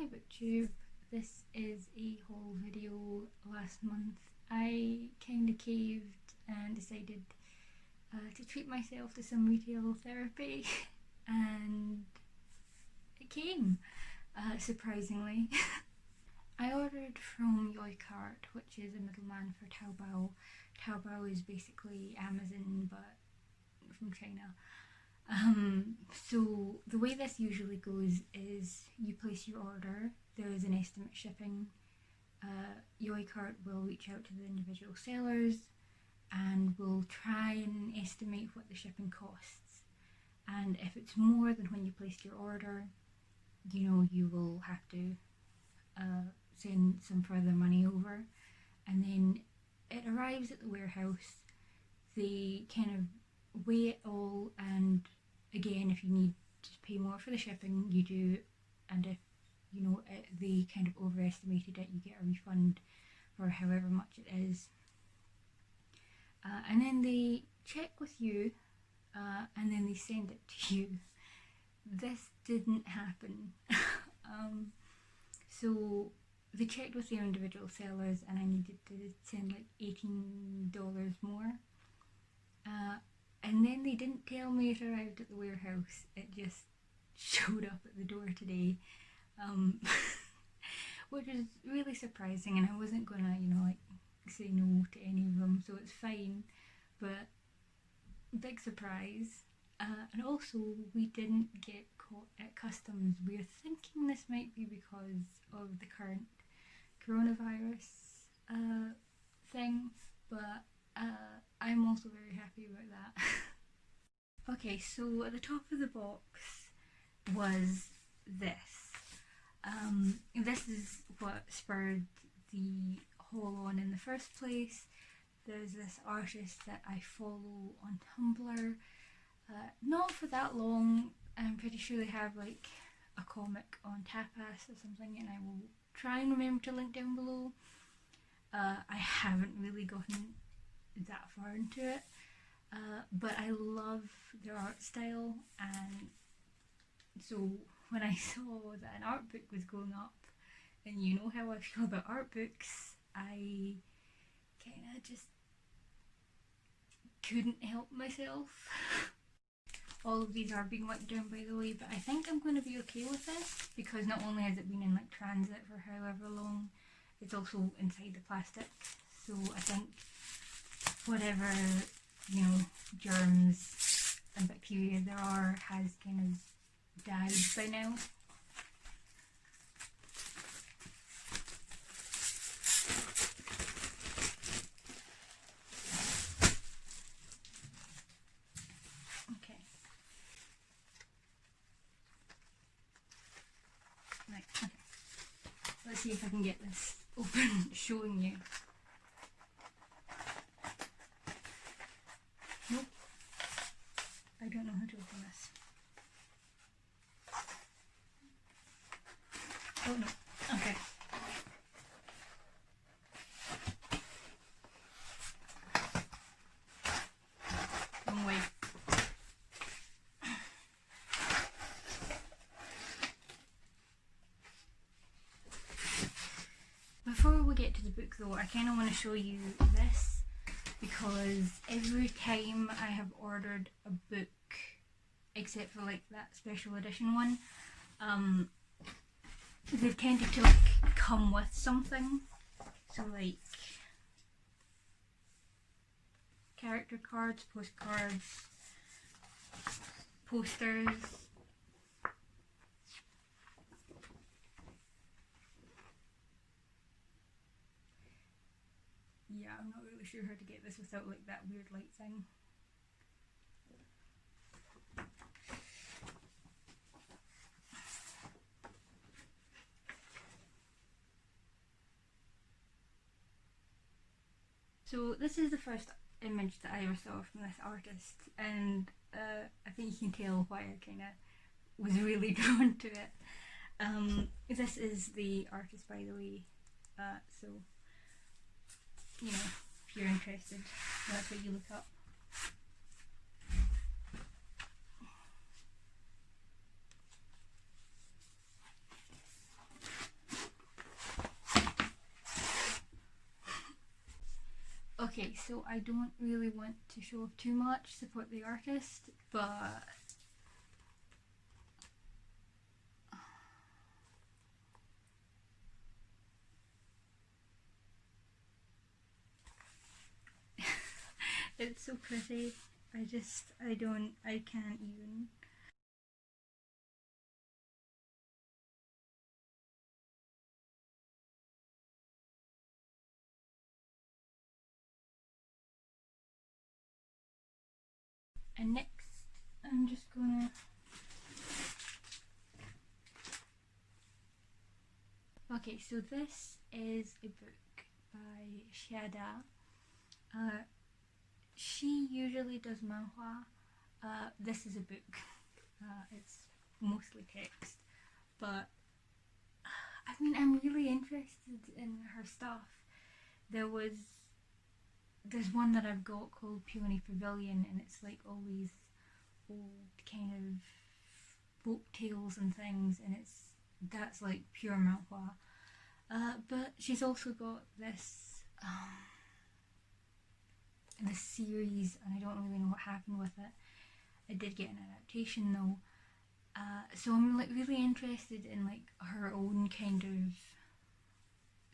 Hi BookTube, this is a haul video. Last month I kinda caved and decided to treat myself to some retail therapy and it came, surprisingly. I ordered from Yoycart, which is a middleman for Taobao. Taobao is basically Amazon but from China. So the way this usually goes is you place your order, there is an estimate shipping, Yoycart will reach out to the individual sellers and will try and estimate what the shipping costs, and if it's more than when you placed your order, you will have to send some further money over, and then it arrives at the warehouse. They kind of weigh it all, and again, if you need to pay more for the shipping, you do, and if they kind of overestimated it, you get a refund for however much it is. And then they check with you, and then they send it to you. This didn't happen. So they checked with their individual sellers, and I needed to send like $18 more. And then they didn't tell me it arrived at the warehouse. It just showed up at the door today, which is really surprising, and I wasn't gonna, say no to any of them, so it's fine, but big surprise. And also, we didn't get caught at customs. We're thinking this might be because of the current coronavirus thing, but I'm also very happy about that. Okay, so at the top of the box was this. This is what spurred the haul on in the first place. There's this artist that I follow on Tumblr. Not for that long. I'm pretty sure they have like a comic on Tapas or something, and I will try and remember to link down below. I haven't really gotten that far into it, but I love their art style, and so when I saw that an art book was going up, and you know how I feel about art books, I kinda just couldn't help myself. All of these are being wiped down, by the way, but I think I'm going to be okay with this, because not only has it been in like transit for however long, it's also inside the plastic, so I think whatever germs and bacteria there are has kind of died by now. Okay. Right, okay. Let's see if I can get this open showing you. Nope. I don't know how to open this. Oh no. Okay. Wrong way. Before we get to the book though, I kind of want to show you this, because every time I have ordered a book, except for like that special edition one, they've tended to like come with something. So like character cards, postcards, posters. Yeah, I'm not really sure how to get this without like that weird light thing. So this is the first image that I ever saw from this artist, and I think you can tell why I kind of was really drawn to it. This is the artist, by the way, so if you're interested, that's what you look up. Okay, so I don't really want to show off too much, support the artist, but it's so pretty. I can't even. And next, I'm just gonna. Okay, so this is a book by Xiada. She usually does manhwa. This is a book. It's mostly text, but I mean, I'm really interested in her stuff. There's one that I've got called Peony Pavilion, and it's like all these old kind of folk tales and things, and that's like pure manhwa. But she's also got this series, and I don't really know what happened with it. I did get an adaptation though, so I'm like really interested in like her own kind of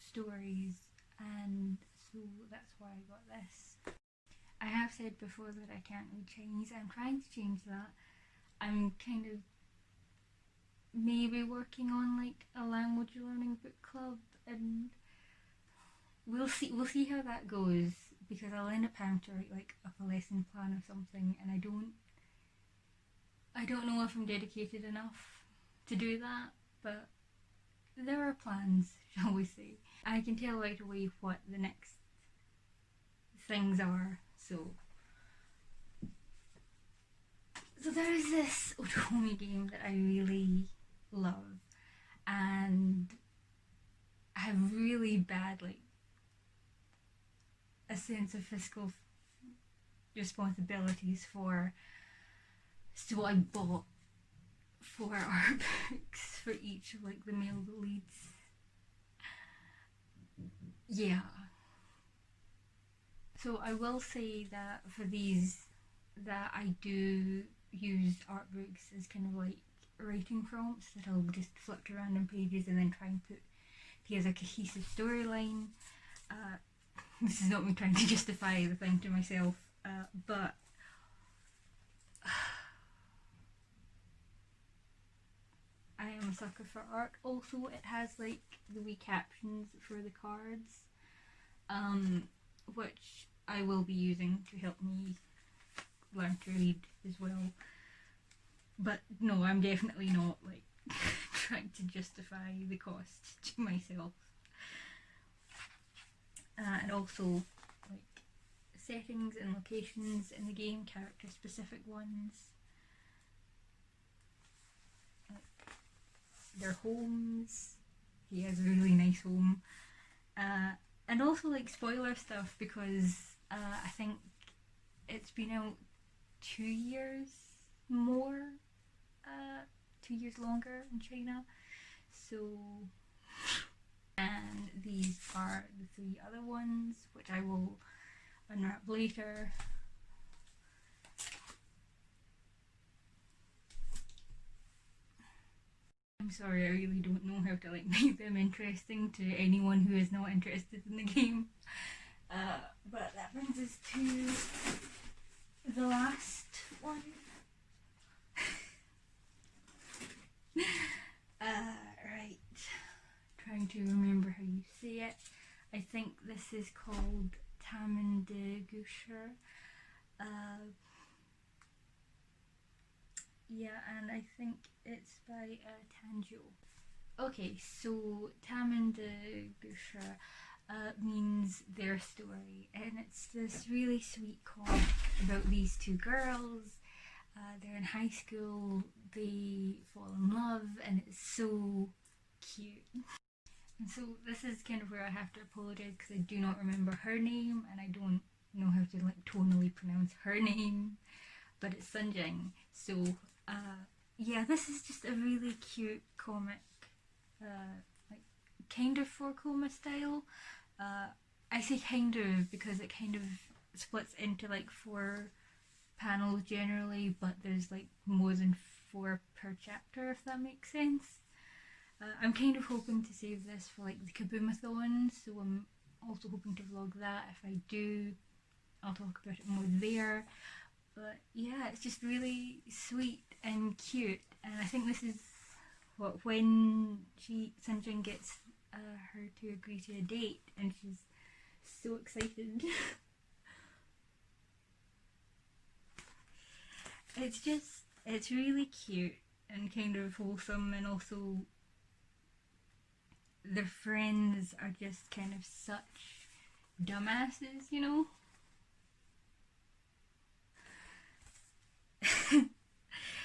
stories, and so that's why I got this. I have said before that I can't read Chinese. I'm trying to change that. I'm kind of maybe working on like a language learning book club, and we'll see how that goes, because I'll end up having to write like a lesson plan or something, and I don't know if I'm dedicated enough to do that, but there are plans, shall we say. I can tell right away what the next things are, so there is this Otome game that I really love, and I have really bad like a sense of fiscal responsibilities for, so I bought 4 art books for each of like the male leads. Yeah. So I will say that for these, that I do use art books as kind of like writing prompts, that I'll just flip to random pages and then try and put together a cohesive storyline. This is not me trying to justify the thing to myself, but I am a sucker for art. Also, it has like the wee captions for the cards, which I will be using to help me learn to read as well. But no, I'm definitely not like trying to justify the cost to myself. And also like settings and locations in the game, character specific ones, like their homes. He has a really nice home, and also like spoiler stuff, because I think it's been out 2 years more, 2 years longer in China, so. And these are the 3 other ones, which I will unwrap later. I'm sorry, I really don't know how to like make them interesting to anyone who is not interested in the game. But that brings us to the last one. Right. Trying to remember how you say it. I think this is called Tamen de Gusher. Yeah, and I think it's by Tanjiu. Okay, so Tamen de Gusher means their story, and it's this really sweet comic about these 2 girls. They're in high school, they fall in love, and it's so cute. And so this is kind of where I have to apologise, because I do not remember her name, and I don't know how to like tonally pronounce her name, but it's Sunjing. So yeah, this is just a really cute comic, like kind of 4 coma style, I say kind of because it kind of splits into like 4 panels generally, but there's like more than 4 per chapter, if that makes sense. I'm kind of hoping to save this for like the Kaboomathon, so I'm also hoping to vlog that. If I do, I'll talk about it more there. But yeah, it's just really sweet and cute, and I think this is what, when Sanjin gets her to agree to a date, and she's so excited. It's really cute and kind of wholesome, and also their friends are just kind of such dumbasses, you know?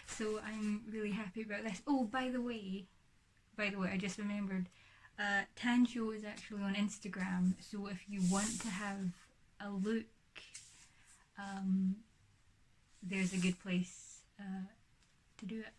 So I'm really happy about this. Oh, by the way, I just remembered, Tanjiu is actually on Instagram, so if you want to have a look, there's a good place to do it.